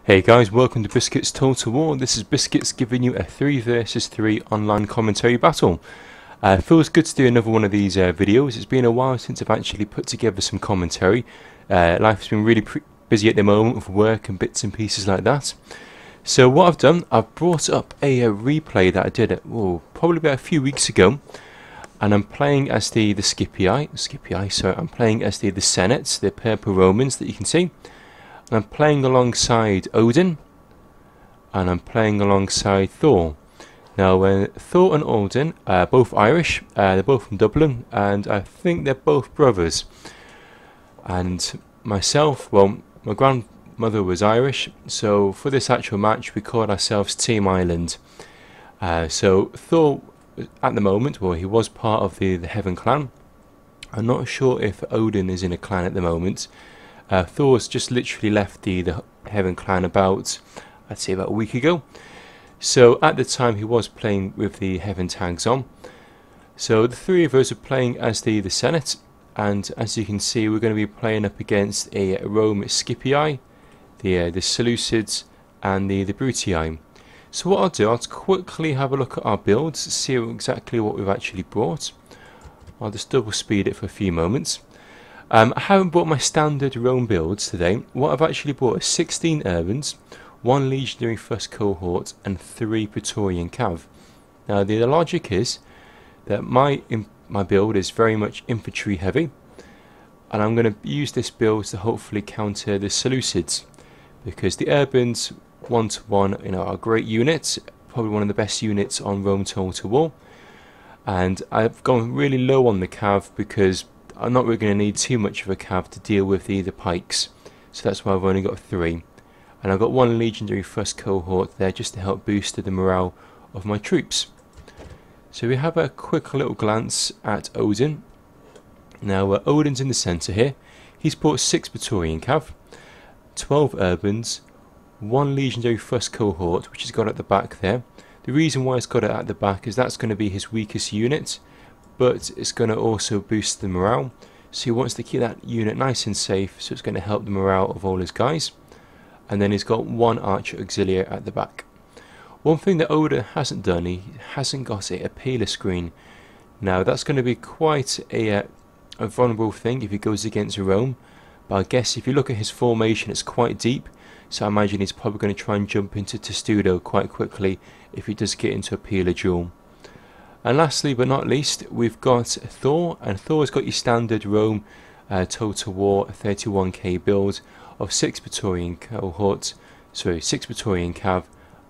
Hey guys, welcome to Biscuits Total War. This is Biscuits giving you a 3 versus 3 online commentary battle. Feels good to do another one of these videos. It's been a while since I've actually put together some commentary. Life has been really busy at the moment with work and bits and pieces like that. So what I've done, I've brought up a replay that I did probably about a few weeks ago. And I'm playing as the Scipii, sorry, I'm playing as the Senates, the purple Romans that you can see. And I'm playing alongside Odin, and I'm playing alongside Thor. Now, Thor and Odin are both Irish, they're both from Dublin, and I think they're both brothers. And myself, well, my grandmother was Irish, so for this actual match we called ourselves Team Ireland. So Thor, at the moment, well, he was part of the Heaven clan. I'm not sure if Odin is in a clan at the moment. Thor's just literally left the Heaven clan about, I'd say about a week ago. So at the time he was playing with the Heaven tags on. So the three of us are playing as the Senate, and as you can see we're going to be playing up against a Rome Scipii, the Seleucids and the Brutii. So what I'll do, I'll quickly have a look at our builds, see exactly what we've actually brought. I'll just double speed it for a few moments. I haven't brought my standard Rome builds today. What I've actually brought is 16 Urbans, 1 Legionary First Cohort and 3 Praetorian Cav. Now the logic is that my build is very much infantry heavy, and I'm going to use this build to hopefully counter the Seleucids, because the Urbans 1-to-1 are a great unit, probably one of the best units on Rome Total War. And I've gone really low on the Cav because I'm not really going to need too much of a cav to deal with the pikes, so that's why I've only got 3. And I've got 1 Legendary First Cohort there just to help boost the morale of my troops. So we have a quick little glance at Odin. Now Odin's in the centre here. He's brought 6 Praetorian Cav, 12 Urbans, 1 Legendary First Cohort, which he's got at the back there. The reason why he's got it at the back is that's going to be his weakest unit, but it's going to also boost the morale, so he wants to keep that unit nice and safe, so it's going to help the morale of all his guys. And then he's got 1 Archer Auxiliary at the back. One thing that Odin hasn't done, he hasn't got a peeler screen. Now that's going to be quite a vulnerable thing if he goes against Rome, but I guess if you look at his formation it's quite deep, so I imagine he's probably going to try and jump into Testudo quite quickly if he does get into a peeler duel. And lastly but not least, we've got Thor, and Thor's got your standard Rome Total War 31k build of 6 Praetorian Cohorts, 6 Praetorian Cav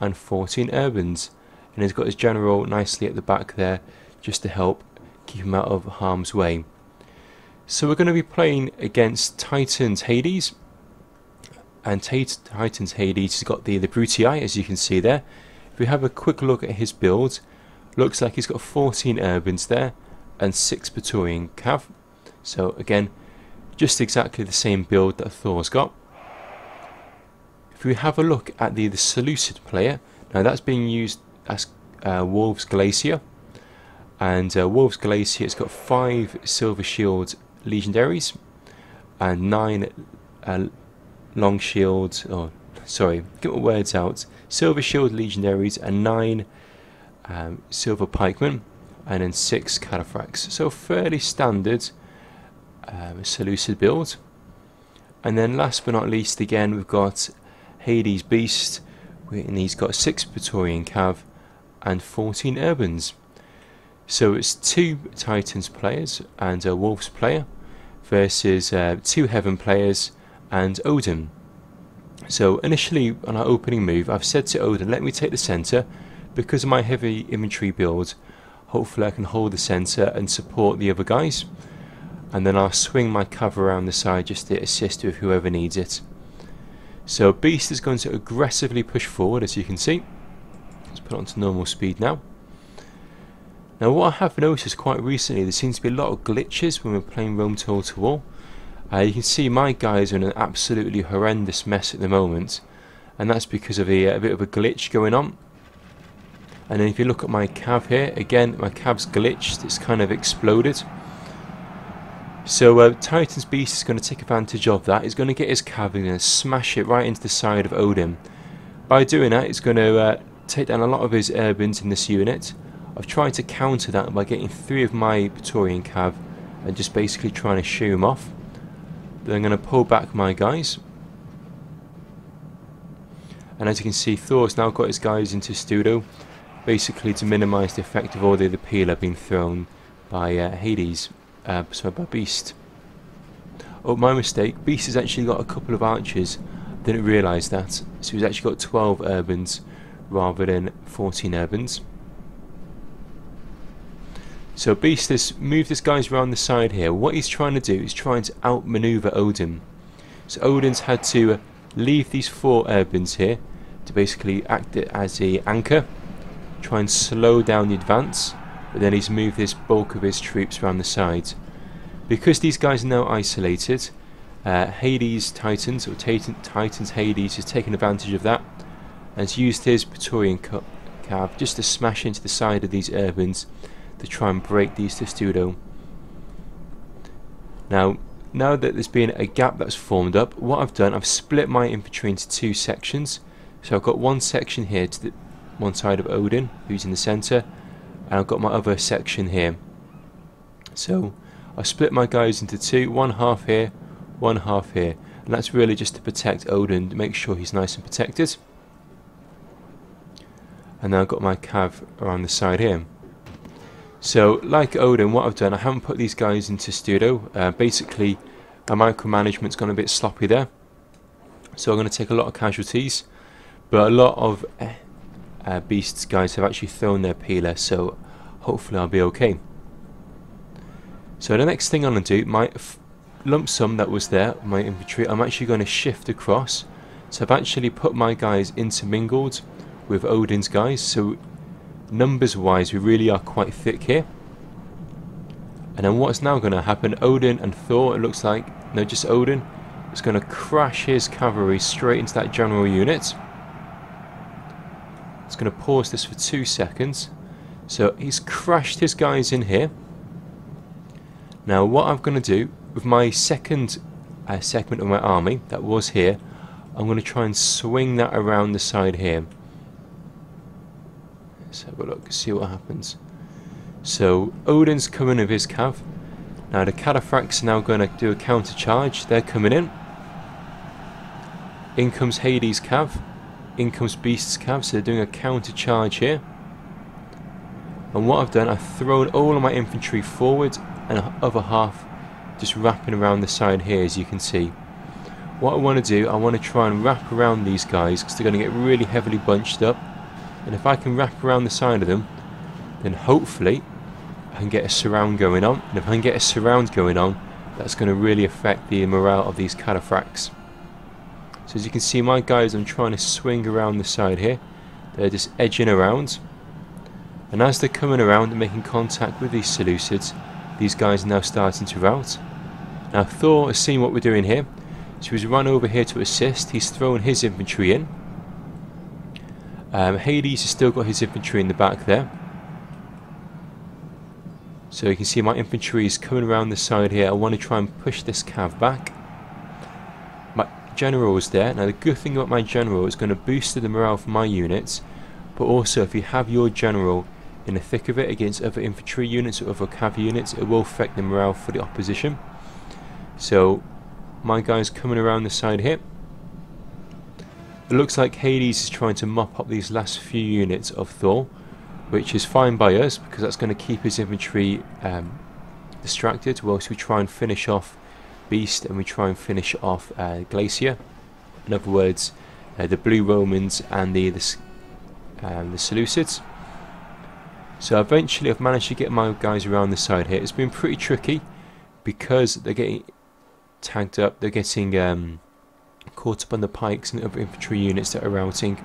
and 14 Urbans, and he's got his general nicely at the back there just to help keep him out of harm's way. So we're going to be playing against Titans Hades, and Titans Hades has got the Brutii, as you can see there. If we have a quick look at his build, looks like he's got 14 Urbans there and 6 Praetorian Cav. So again, just exactly the same build that Thor's got. If we have a look at the Seleucid player, now that's being used as Wolves Galaecia. And Wolves Galaecia has got 5 Silver Shield Legionaries and 9 Long Shields, get my words out, Silver Shield Legionaries and 9 Silver Pikemen, and then 6 Cataphracts. So fairly standard Seleucid build. And then last but not least, again we've got Hades Beast, and he's got 6 Praetorian Cav and 14 Urbans. So it's 2 Titans players and a Wolves player versus 2 Heaven players and Odin. So initially on our opening move I've said to Odin, let me take the centre. Because of my heavy infantry build, hopefully I can hold the centre and support the other guys, and then I'll swing my cav around the side just to assist with whoever needs it. So Beast is going to aggressively push forward, as you can see. Let's put it onto normal speed now. Now what I have noticed quite recently, there seems to be a lot of glitches when we're playing Rome Total War. You can see my guys are in an absolutely horrendous mess at the moment, and that's because of a bit of a glitch going on. And then if you look at my cav here, again my cav's glitched, it's kind of exploded. So Titan's Beast is going to take advantage of that. He's going to get his cavalry and smash it right into the side of Odin. By doing that, it's going to take down a lot of his urbans in this unit. I've tried to counter that by getting 3 of my Praetorian cav and just basically trying to shoo him off. Then I'm going to pull back my guys. And as you can see, Thor's now got his guys into Studo, basically to minimise the effect of all the other peeler being thrown by Hades. Sorry, by Beast. Oh, my mistake. Beast has actually got a couple of archers. Didn't realise that. So he's actually got 12 urbans rather than 14 urbans. So Beast has moved his guys around the side here. What he's trying to do is trying to outmaneuver Odin. So Odin's had to leave these 4 urbans here to basically act as an anchor, try and slow down the advance, but then he's moved this bulk of his troops around the sides. Because these guys are now isolated, Hades Titans, or Titans Hades, has taken advantage of that and has used his Praetorian cav just to smash into the side of these urbans to try and break these to Studo. Now that there's been a gap that's formed up, what I've done, I've split my infantry into 2 sections. So I've got one section here to the one side of Odin, who's in the centre, and I've got my other section here. So I split my guys into 2, one half here, one half here, and that's really just to protect Odin, to make sure he's nice and protected. And now I've got my cav around the side here. So like Odin, what I've done, I haven't put these guys into Studo. Basically my micromanagement's gone a bit sloppy there, so I'm going to take a lot of casualties, but a lot of Beast's guys have actually thrown their peeler, so hopefully I'll be okay. So the next thing I'm going to do, my lump sum that was there, my infantry, I'm actually going to shift across. So I've actually put my guys intermingled with Odin's guys, so numbers wise we really are quite thick here. And then what's now going to happen, Odin and Thor, it looks like, no, just Odin, is going to crash his cavalry straight into that general unit. It's going to pause this for 2 seconds. So he's crashed his guys in here. Now what I'm going to do with my second segment of my army that was here, I'm going to try and swing that around the side here. Let's have a look, see what happens. So Odin's coming with his cav. Now the cataphracts are now going to do a counter charge. They're coming in. In comes Hades' cav. In comes Beast's cav. So they're doing a counter charge here. And what I've done, I've thrown all of my infantry forward and the other half just wrapping around the side here, as you can see. What I want to do, I want to try and wrap around these guys because they're going to get really heavily bunched up. And if I can wrap around the side of them, then hopefully I can get a surround going on. And if I can get a surround going on, that's going to really affect the morale of these cataphracts. So as you can see, my guys, I'm trying to swing around the side here. They're just edging around. And as they're coming around and making contact with these Seleucids, these guys are now starting to rout. Now Thor has seen what we're doing here. So he's run over here to assist. He's thrown his infantry in. Hades has still got his infantry in the back there. So you can see my infantry is coming around the side here. I want to try and push this cav back. My general is there. Now the good thing about my general is going to boost the morale for my units, but also if you have your general in the thick of it against other infantry units or other cav units, it will affect the morale for the opposition. So my guys coming around the side here. It looks like Hades is trying to mop up these last few units of Thor, which is fine by us because that's going to keep his infantry distracted whilst we try and finish off Beast and we try and finish off Galaecia. In other words, the Blue Romans and the Seleucids. So eventually I've managed to get my guys around the side here. It's been pretty tricky because they're getting tagged up, they're getting caught up on the pikes and other infantry units that are routing.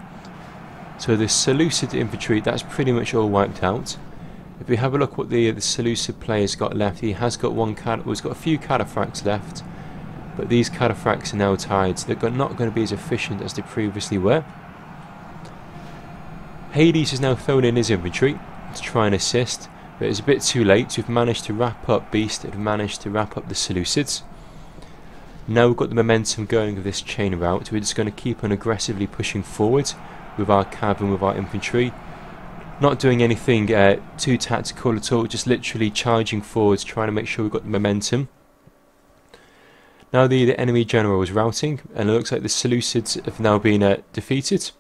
So the Seleucid infantry, that's pretty much all wiped out. If we have a look what the Seleucid player's got left, he has got he's got a few cataphracts left, but these cataphracts are now tied, so they're not going to be as efficient as they previously were. Hades has now thrown in his infantry to try and assist, but it's a bit too late. We've managed to wrap up Beast and managed to wrap up the Seleucids. Now we've got the momentum going of this chain route. We're just going to keep on aggressively pushing forward with our cav and with our infantry. Not doing anything too tactical at all, just literally charging forwards, trying to make sure we've got the momentum. Now the enemy general is routing, and it looks like the Seleucids have now been defeated.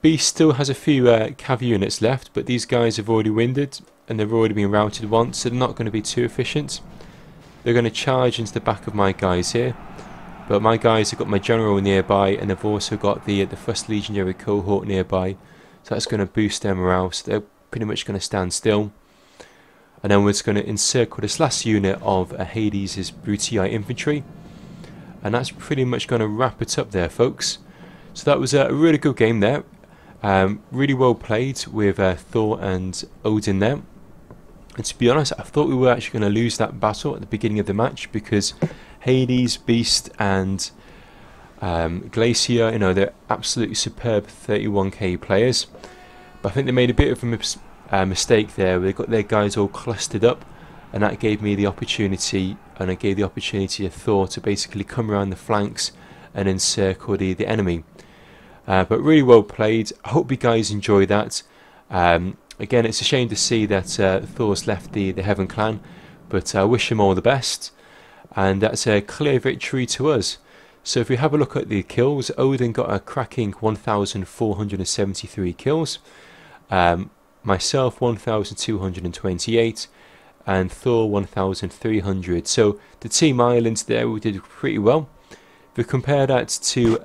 Beast still has a few cav units left, but these guys have already winded, and they've already been routed once, so they're not going to be too efficient. They're going to charge into the back of my guys here, but my guys have got my general nearby, and they've also got the 1st Legionary cohort nearby, so that's going to boost their morale, so they're pretty much going to stand still. And then we're just going to encircle this last unit of Hades' Brutii infantry, and that's pretty much going to wrap it up there, folks. So that was a really good game there, really well played with Thor and Odin there. And to be honest, I thought we were actually going to lose that battle at the beginning of the match, because Hades, Beast and Galaecia, you know, they're absolutely superb 31k players. But I think they made a bit of a mistake there. They got their guys all clustered up, and that gave me the opportunity, and it gave the opportunity of Thor to basically come around the flanks and encircle the enemy. But really well played. I hope you guys enjoy that. Again, it's a shame to see that Thor's left the Heaven Clan, but I wish him all the best, and that's a clear victory to us. So if we have a look at the kills, Odin got a cracking 1,473 kills, myself 1,228, and Thor 1,300. So the Team Islands there, we did pretty well. If we compare that to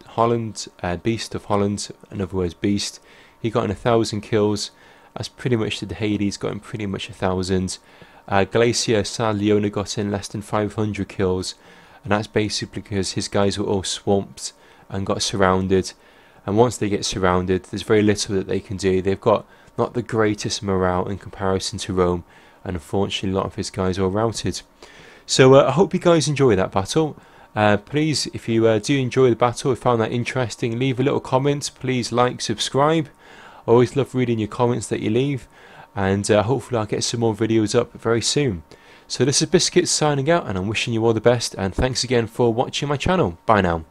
Holland, Beast of Holland, in other words Beast, he got 1,000 kills. That's pretty much the Hades got him pretty much 1,000. Galaecia sadly only got in less than 500 kills, and that's basically because his guys were all swamped and got surrounded. And once they get surrounded, there's very little that they can do. They've got not the greatest morale in comparison to Rome, and unfortunately a lot of his guys are routed. So I hope you guys enjoy that battle. Please, if you do enjoy the battle, if you found that interesting, leave a little comment. Please like, subscribe. I always love reading your comments that you leave, and hopefully I'll get some more videos up very soon. So this is Biscuits signing out, and I'm wishing you all the best, and thanks again for watching my channel. Bye now.